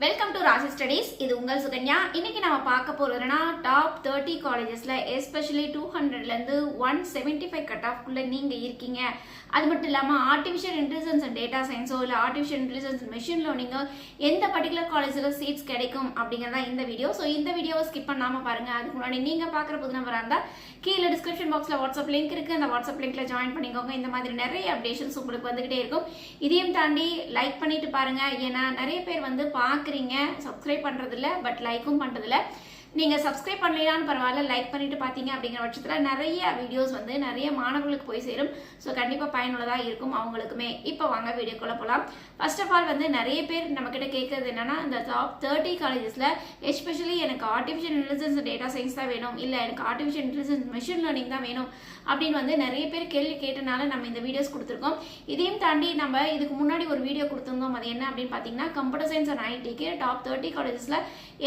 Welcome to ராசி studies. இது உங்கள் சுகன்யா. இன்னைக்கு நம்ம பார்க்க போறதுன்னா டாப் 30 காலேஜஸ்ல எஸ்பெஷலி 200ல இருந்து 175 கட் ஆஃப் குள்ள நீங்க இருக்கீங்க. அது மட்டும் இல்லாம ஆர்டிஃபிஷியல் இன்டெலிஜென்ஸ் அண்ட் டேட்டா சயின்ஸோ இல்ல ஆர்டிஃபிஷியல் இன்டெலிஜென்ஸ் மெஷின் லேர்னிங்கோ எந்த பர்டிகுலர் காலேஜ்ல சீட்ஸ் கிடைக்கும் அப்படிங்கறத இந்த வீடியோ. ஸோ இந்த வீடியோவை ஸ்கிப் பண்ணாம பாருங்க. அதுக்கு முன்னாடி நீங்க பாக்குற புது நம்பரா இருந்தா கீழே டிஸ்கிரிப்ஷன் பாக்ஸ்ல வாட்ஸ்அப் லிங்க் இருக்கு. அந்த வாட்ஸ்அப் லிங்க்ல ஜாயின் பண்ணிக்கோங்க. இந்த மாதிரி நிறைய அப்டேஷன்ஸ் உங்களுக்கு வந்துகிட்டே இருக்கும். இதையும் தாண்டி லைக் பண்ணிட்டு பாருங்க. ஏன்னா நிறைய பேர் வந்து சப்ஸ்கிரைப் பண்றது இல்ல, பட் லைக்கும் பண்றது இல்ல. நீங்க சப்ஸ்கிரைப் பண்ணலையான்னு பரவாயில்ல, லைக் பண்ணிட்டு பாத்தீங்க அப்படிங்கிற பட்சத்துல நிறைய வீடியோஸ் வந்து நிறைய மாணவர்களுக்கு போய் சேரும். ஸோ கண்டிப்பா பயனுள்ளதா இருக்கும் அவங்களுக்குமே. இப்போ வாங்க வீடியோக்குள்ள போலாம். ஃபர்ஸ்ட் ஆஃப் ஆல் வந்து நிறைய பேர் நம்ம கிட்ட கேட்கறது என்னன்னா, இந்த டாப் 30 காலேஜஸ்ல எஸ்பெஷலி எனக்கு ஆர்டிஃபிஷியல் இன்டெலிஜென்ஸ் டேட்டா சயின்ஸ் தான் வேணும், இல்ல எனக்கு ஆர்டிஃபிஷியல் இன்டெலிஜென்ஸ் மெஷின் லேர்னிங் தான் வேணும் அப்படின்னு வந்து நிறைய பேர் கேள்வி கேட்டனால நம்ம இந்த வீடியோஸ் கொடுத்துருக்கோம். இதையும் தாண்டி நம்ம இதுக்கு முன்னாடி ஒரு வீடியோ கொடுத்துருந்தோம். அது என்ன அப்படின்னு பாத்தீங்கன்னா, கம்ப்யூட்டர் சயின்ஸ் அண்ட் ஐடிக்கு டாப் 30 காலேஜஸ்ல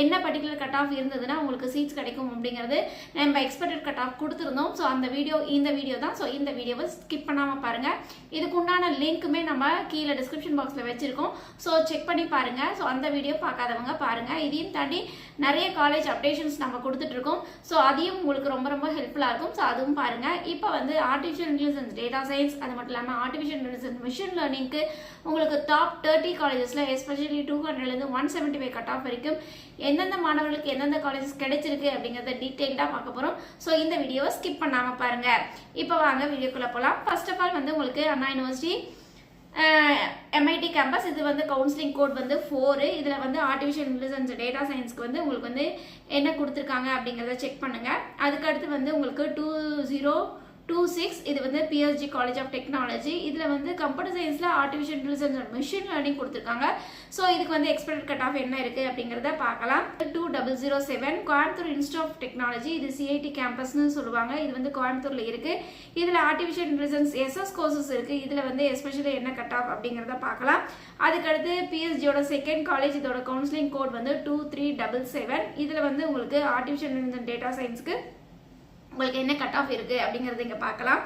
என்ன பர்டிகுலர் கட் ஆஃப் இருந்ததுன்னா உங்களுக்கு சீட்ஸ் கிடைக்கும் அப்படிங்கிறது நம்ம எக்ஸ்பெக்டட் கட் ஆஃப் கொடுத்துருந்தோம். ஸோ அந்த வீடியோ இந்த வீடியோ தான். ஸோ இந்த வீடியோவை ஸ்கிப் பண்ணாம பாருங்க. இதுக்கு உண்டான லிங்க்குமே நம்ம கீழே டிஸ்கிரிப்ஷன் பாக்ஸ்ல வச்சிருக்கோம். ஸோ செக் பண்ணி பாருங்க. ஸோ அந்த வீடியோ பார்க்காதவங்க பாருங்க. இதையும் தாண்டி நிறைய காலேஜ் அப்டேஷன்ஸ் நம்ம கொடுத்துட்டு இருக்கோம். ஸோ அதையும் உங்களுக்கு ரொம்ப ரொம்ப ஹெல்ப்ஃபுல்லா இருக்கும். ஸோ அதுவும் பாருங்க. இப்போ வந்து ஆர்டிஃபிஷியல் இன்டெலிஜென்ஸ் டேட்டா சயின்ஸ், அது மட்டும் இல்லாமல் ஆர்டிஃபிஷியல் இன்டெலிஜென்ஸ் மெஷின் லேர்னிங்க்கு உங்களுக்கு டாப் 30 காலேஜஸ்ல எஸ்பெஷலி 200ல இருந்து 175 கட் ஆஃப் வரைக்கும் எந்தெந்த மாணவர்களுக்கு எந்தெந்த காலேஜஸ் கிடைச்சிருக்கு அப்படிங்கறத டீடைல்டா பார்க்க போறோம். ஸோ இந்த வீடியோவை ஸ்கிப் பண்ணாம பாருங்க. இப்போ வாங்க வீடியோக்குள்ள போலாம். ஃபர்ஸ்ட் ஆஃப் ஆல் வந்து உங்களுக்கு அண்ணா யூனிவர்சிட்டி MIT கேம்பஸ், இது வந்து கவுன்சிலிங் கோட் வந்து 4. இதுல வந்து ஆர்டிஃபிஷியல் இன்டெலிஜென்ஸ் டேட்டா சயின்ஸ்க்கு வந்து உங்களுக்கு வந்து என்ன கொடுத்துருக்காங்க அப்படிங்கறத செக் பண்ணுங்க. அதுக்கு அடுத்து வந்து உங்களுக்கு 2026 இது வந்து PSG காலேஜ் ஆஃப் டெக்னாலஜி. இதுல வந்து கம்ப்யூட்டர் சயின்ஸ்ல artificial intelligence and machine learning கொடுத்துருக்காங்க. ஸோ இதுக்கு வந்து எக்ஸ்பெக்டட் கட் ஆஃப் என்ன இருக்கு அப்படிங்கறத பார்க்கலாம். 2007 கோயம்புத்தூர் இன்ஸ்டிடியூட் ஆஃப் டெக்னாலஜி, இது CIT கேம்பஸ்னு சொல்லுவாங்க. இது வந்து கோயம்புத்தூர்ல இருக்கு. இதுல ஆர்டிஃபிஷியல் இன்டெலிஜென்ஸ் SS கோர்சஸ் இருக்கு. இதுல வந்து எஸ்பெஷலி என்ன கட் ஆஃப் அப்படிங்கறத பார்க்கலாம். அதுக்கடுத்து PSG-யோட செகண்ட் காலேஜ், இதோட கவுன்சிலிங் கோட் வந்து 2377. இதுல வந்து உங்களுக்கு ஆர்டிஃபிஷியல் இன்டெலிஜென்ஸ் டேட்டா சயின்ஸ்க்கு உங்களுக்கு என்ன கட் ஆஃப் இருக்கு அப்படிங்கறது இங்க பார்க்கலாம்.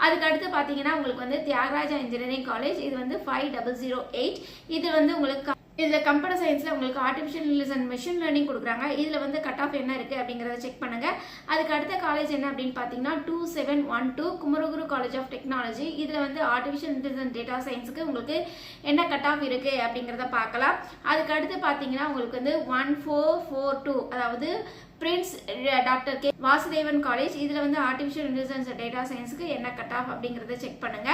அதுக்கு அடுத்து பாத்தீங்கன்னா உங்களுக்கு வந்து தியாகராஜா இன்ஜினியரிங் காலேஜ், இது வந்து 5008. இது வந்து உங்களுக்கு இதுல கம்ப்யூட்டர் சயின்ஸ்ல உங்களுக்கு ஆர்டிஃபிஷியல் இன்டெலிஜென்ஸ் மெஷின் லேர்னிங் கொடுக்குறாங்க. இதுல வந்து கட் ஆஃப் என்ன இருக்கு அப்படிங்கறத செக் பண்ணுங்க. அதுக்கு அடுத்த காலேஜ் என்ன அப்படின்னு பாத்தீங்கன்னா 2712 குமரகுரு காலேஜ் ஆஃப் டெக்னாலஜி. இதுல வந்து ஆர்டிஃபிஷியல் இன்டெலிஜென்ஸ் டேட்டா சயின்ஸ்க்கு உங்களுக்கு என்ன கட் ஆஃப் இருக்கு அப்படிங்கறத பார்க்கலாம். அதுக்கு அடுத்து பாத்தீங்கன்னா உங்களுக்கு வந்து 1442, அதாவது Prince doctor K Vasudevan college. இதுல வந்து ஆர்டிஃபிஷியல் இன்டெலிஜென்ஸ் டேட்டா சயின்ஸ்க்கு என்ன கட் ஆஃப் அப்படிங்கறத செக் பண்ணுங்க.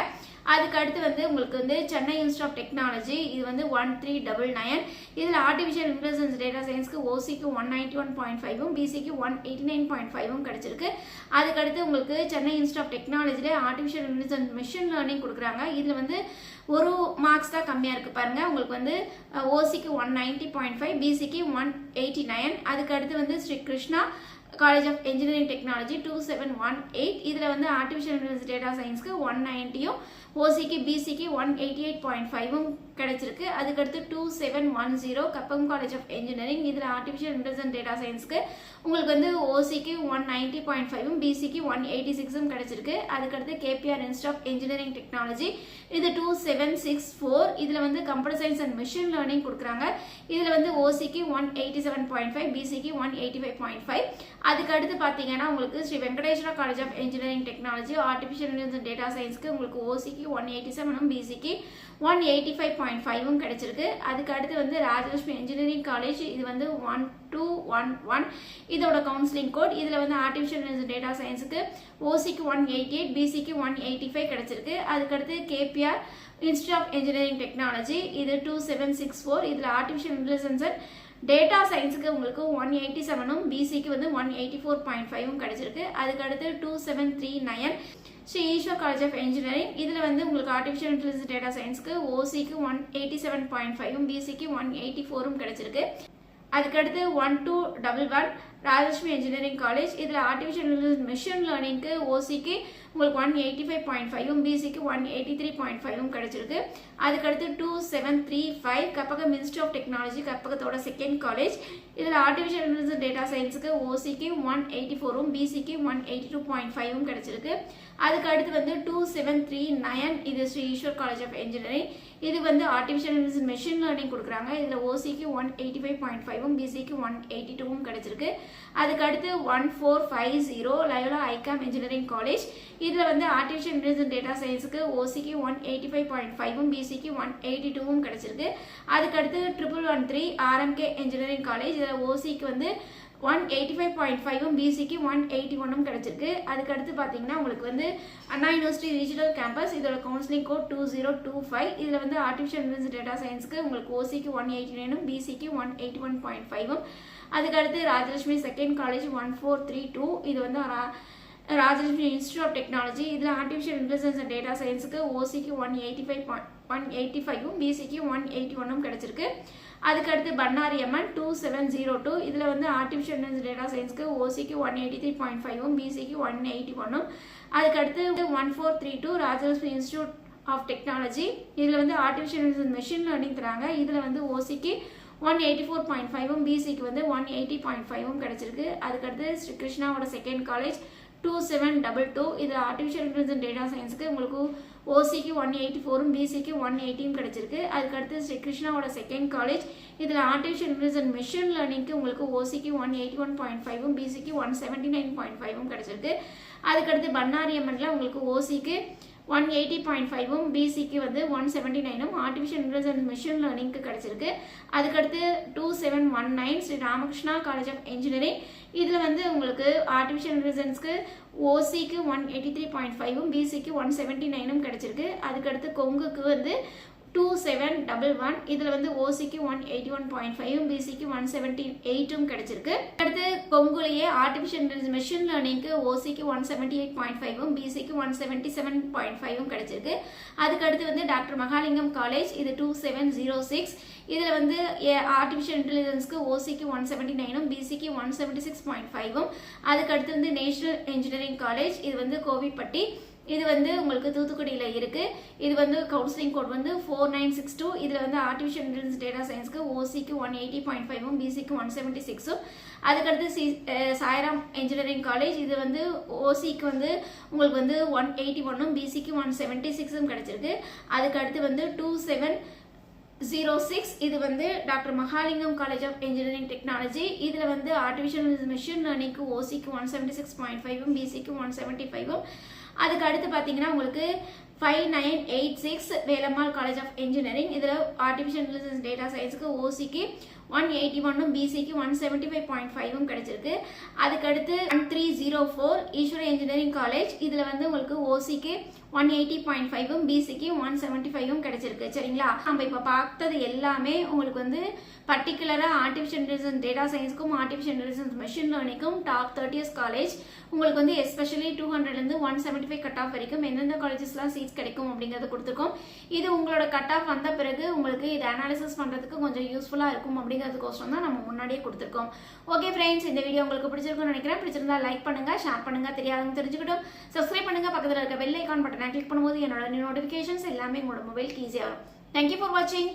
அதுக்கு அடுத்து வந்து உங்களுக்கு வந்து சென்னை இன்ஸ்டிடியூட் ஆஃப் டெக்னாலஜி, இது வந்து 1399. இதுல ஆர்டிஃபிஷியல் இன்டெலிஜென்ஸ் டேட்டா சயின்ஸ்க்கு OCக்கு 191.5 BCக்கு 189.5 கிடைச்சிருக்கு. அதுக்கு அடுத்து உங்களுக்கு சென்னை இன்ஸ்டிடியூட் ஆஃப் டெக்னாலஜில ஆர்டிஃபிஷியல் இன்டெலிஜென்ஸ் மெஷின் லேர்னிங் கொடுக்குறாங்க. இதுல வந்து ஒரு மார்க்ஸ் தான் கம்மியா இருக்கு பாருங்க. உங்களுக்கு வந்து OCக்கு 190.5 BCக்கு 189. அதுக்கு அடுத்து வந்து Sri Krishna college of engineering technology 2718. இதுல வந்து ஆர்டிஃபிஷியல் இன்டெலிஜென்ஸ் டேட்டா சயின்ஸ்க்கு 190, OCக்கு BCக்கு 188.5 கிடைச்சிருக்கு. அதுக்கடுத்து 2710 கப்பம் காலேஜ் ஆஃப் இன்ஜினியரிங். இதுல ஆர்டிஃபிஷியல் இன்டெலிஜென்ஸ் டேட்டா சயின்ஸ்க்கு உங்களுக்கு வந்து OCக்கு 190.5 BCக்கு 186 கிடைச்சிருக்கு. அதுக்கடுத்து KPR institute of engineering technology, இது 2764. இதுல வந்து computer science and machine learning கொடுக்குறாங்க. இதுல வந்து OCக்கு 187.5 BCக்கு 185.5. அதுக்கு அடுத்து பாத்தீங்கன்னா உங்களுக்கு Sri Venkateswara college of engineering technology artificial intelligence data சயின்ஸ்க்கு உங்களுக்கு OCக்கு 187 BCக்கு 185.5 கிடைச்சிருக்கு. அதுக்கு அடுத்து வந்து ராஜலட்சுமி இன்ஜினியரிங் காலேஜ், இது வந்து 1211. இதோட கவுன்சிலிங் கோட். இதுல வந்து ஆர்டிஃபிஷியல் இன்டெலிஜென்ஸ் டேட்டா சயின்ஸ்க்கு OCக்கு 188 BCக்கு 185 கிடைச்சிருக்கு. அதுக்கடுத்து KPR institute of engineering technology, இது 2764. இதுல ஆர்டிஃபிஷியல் இன்டெலிஜென்ஸ் டேட்டா சயின்ஸ்க்கு உங்களுக்கு 187 BCக்கு வந்து 184.5 கிடைச்சிருக்கு. அதுக்கு அடுத்து 2739 Sri Eshwar college of engineering. இதுல வந்து உங்களுக்கு ஆர்டிஃபிஷியல் இன்டெலிஜென்ஸ் டேட்டா சயின்ஸ்க்கு OCக்கு 187.5 BCக்கு 184 கிடைச்சிருக்கு. அதுக்கடுத்து 1211 ராஜலட்சுமி இன்ஜினியரிங் காலேஜ். இதில் ஆர்டிஃபிஷியல் மிஷின் லேர்னிங்க்கு ஓசிக்கு உங்களுக்கு 185.5 பிசிக்கு 183.5 கிடைச்சிருக்கு. அதுக்கடுத்து 2735 கற்பகம் இன்ஸ்டியூட் ஆஃப் டெக்னாலஜி கற்பகத்தோட செகண்ட் காலேஜ். இதில் ஆர்டிஃபிஷியல் இன்டெலிஜென்ஸ் டேட்டா சயின்ஸுக்கு ஓசிக்கு 184 பிசிக்கு 182.5 கிடைச்சிருக்கு. அதுக்கு அடுத்து வந்து 2739 இது Sri Eshwar college of engineering. இது வந்து ஆர்டிஃபிஷியல் இன்டெலிஜென்ஸ் மெஷின் லேர்னிங் கொடுக்குறாங்க. இதில் ஓசிக்கு 185.5 பிசிக்கு 182 கிடைச்சிருக்கு. அதுக்கு அடுத்து 1450 லயோலா ஐகாம் இன்ஜினியரிங் காலேஜ். இதில் வந்து ஆர்டிஃபிஷியல் இன்டெலிஜென்ஸ் டேட்டா சயின்ஸுக்கு ஓசிக்கு 185.5 பிசிக்கு 182 கிடைச்சிருக்கு. அதுக்கு அடுத்து 1113 ஆர்எம்கே இன்ஜினியரிங் காலேஜ். இதில் ஓசிக்கு வந்து 185.5 பிசிக்கு 181 கிடைச்சிருக்கு. அதுக்கு அடுத்து பார்த்தீங்கன்னா உங்களுக்கு வந்து அண்ணா யூனிவர்சிட்டி ரீஜனல் கேம்பஸ். இதோட கவுன்சிலிங் கோட் 2025. இதில் வந்து ஆர்டிஃபிஷியல் இன்டெலிஜென்ஸ் டேட்டா சயின்ஸ்க்கு உங்களுக்கு ஓசிக்கு 189 பிசிக்கு 181.5. அதுக்கு அடுத்து ராஜலட்சுமி செகண்ட் காலேஜ் 1432. இது வந்து ராஜலட்சுமி இன்ஸ்டியூட் ஆஃப் டெக்னாலஜி. இதில் ஆர்டிஃபிஷியல் இன்டெலிஜென்ஸ் அண்ட் டேட்டா சயின்ஸுக்கு ஓசிக்கு 185 பிசிக்கு 181 கிடைச்சிருக்கு. அதுக்கடுத்து பண்ணாரி அம்மன் 2702. இதில் வந்து ஆர்டிஃபிஷியல் இன்டெலிஜென்ஸ் டேட்டா சயின்ஸ்க்கு ஓசிக்கு 183.5 பிசிக்கு 181. அதுக்கடுத்து 1432 ராஜலட்சுமி இன்ஸ்டியூட் ஆஃப் டெக்னாலஜி. இதில் வந்து ஆர்டிஃபிஷியல் இன்டெலிஜென்ஸ் மெஷின் லேர்னிங் தராங்க. இதில் வந்து ஓசிக்கு 184.5 பிசிக்கு வந்து 180.5 கிடைச்சிருக்கு. அதுக்கடுத்து ஸ்ரீ கிருஷ்ணாவோட செகண்ட் காலேஜ் 2722. இது ஆர்டிஃபிஷியல் இன்டெலிஜென்ஸ் டேட்டா சயின்ஸுக்கு உங்களுக்கு ஓசிக்கு 184 பிசிக்கு 180 கிடைச்சிருக்கு. அதுக்கடுத்து ஸ்ரீ கிருஷ்ணாவோட செகண்ட் காலேஜ். இதில் ஆர்டிஃபிஷியல் இன்டெலிஜென்ஸ் மெஷின் லேர்னிங்க்கு உங்களுக்கு ஓசிக்கு 181.5 பிசிக்கு 179.5 கிடைச்சிருக்கு. அதுக்கடுத்து பண்ணாரி அம்மன்ல உங்களுக்கு ஓசிக்கு 180.5 பிசிக்கு வந்து 179 ஆர்டிஃபிஷியல் இன்டெலிஜென்ஸ் மிஷின் லேர்னிங்க்கு கிடைச்சிருக்கு. அதுக்கடுத்து 2719 Sri Ramakrishna college of engineering. இதில் வந்து உங்களுக்கு ஆர்டிஃபிஷியல் இன்டெலிஜென்ஸ்க்கு ஓசிக்கு 183.5 பிசிக்கு 179 கிடைச்சிருக்கு. அதுக்கடுத்து கொங்குக்கு வந்து 2711. இதில் வந்து ஓசிக்கு 181.5 பிசிக்கு 178 கிடைச்சிருக்கு. அடுத்து கொங்குலேயே ஆர்டிஃபிஷியல் இன்டெலிஜென்ஸ் மெஷின் லேர்னிங்க்கு ஓசிக்கு 178.5 பிசிக்கு 177.5 கிடைச்சிருக்கு. அதுக்கடுத்து வந்து டாக்டர் மகாலிங்கம் காலேஜ். இது 2706. இதில் வந்து ஆர்டிஃபிஷியல் இன்டெலிஜென்ஸ்க்கு ஓசிக்கு 179 பிசிக்கு 176.5. அதுக்கடுத்து வந்து நேஷனல் இன்ஜினியரிங் காலேஜ். இது வந்து கோவில்பட்டி. இது வந்து உங்களுக்கு தூத்துக்குடியில் இருக்கு. இது வந்து கவுன்சிலிங் கோட் வந்து 4962. இதில் வந்து ஆர்டிஃபிஷியல் இன்டெலிஜென்ஸ் டேட்டா சயின்ஸ்க்கு ஓசிக்கு 180.5 பிசிக்கு 176. அதுக்கடுத்து சாய்ராம் இன்ஜினியரிங் காலேஜ். இது வந்து ஓசிக்கு வந்து உங்களுக்கு வந்து 181 பிசிக்கு 176 கிடைச்சிருக்கு. அதுக்கடுத்து வந்து 2706. இது வந்து doctor Mahalingam college of engineering technology. இதில் வந்து ஆர்டிஃபிஷியல் மெஷின் லேர்னிங்க்கு ஓசிக்கு 176.5 பிசிக்கு 175. அதுக்கு அடுத்து பார்த்தீங்கன்னா உங்களுக்கு 5986 வேலம்மாள் காலேஜ் ஆஃப் இன்ஜினியரிங். இதில் ஆர்டிஃபிஷியல் இன்டெலிஜென்ஸ் டேட்டா சயின்ஸுக்கு ஓசிக்கு 181 பிசிக்கு 175.5 கிடைச்சிருக்கு. அதுக்கடுத்து 1304 ஈஸ்வரி இன்ஜினியரிங் காலேஜ். இதில் வந்து உங்களுக்கு ஓசிக்கு 180.5 பிசிக்கு 175 கிடைச்சிருக்கு. சரிங்களா, நம்ம இப்போ பார்த்தது எல்லாமே உங்களுக்கு வந்து பர்டிகுலராக ஆர்டிஃபிஷியல் இன்டெலிஜென்ஸ் டேட்டா சயின்ஸ்க்கும் ஆர்டிஃபிஷியல் இன்டெலிஜென்ஸ் மெஷின் லேர்னிங்கும் டாப் 30 காலேஜ். உங்களுக்கு வந்து எஸ்பெஷலி 200லேருந்து 175 கட் ஆஃப் வரைக்கும் எந்தெந்த காலேஜஸ்லாம் சீட்ஸ் கிடைக்கும் அப்படிங்கிறத கொடுத்துருக்கோம். இது உங்களோட கட் ஆஃப் வந்த பிறகு உங்களுக்கு இது அனாலிசிஸ் பண்ணுறதுக்கு கொஞ்சம் யூஸ்ஃபுல்லாக இருக்கும் அப்படிங்கிறதுக்கோசரம் தான் நம்ம முன்னாடியே கொடுத்துருக்கோம். ஓகே ஃப்ரெண்ட்ஸ், இந்த வீடியோ உங்களுக்கு பிடிச்சிருக்கும்னு நினைக்கிறேன். பிடிச்சிருந்தா லைக் பண்ணுங்க, ஷேர் பண்ணுங்க, தெரியாதவங்க தெரிஞ்சுக்கிட்டும் சப்ஸ்கிரைப் பண்ணுங்க. பக்கத்தில் இருக்க பெல் ஐக்கான் பட்டனை கிளிக் பண்ணும்போது என்னோட நோட்டிஃபிகேஷன்ஸ் எல்லாமே உங்களோட மொபைலுக்கு ஈஸியாக வரும். தேங்க்யூ ஃபார் வாட்சிங்.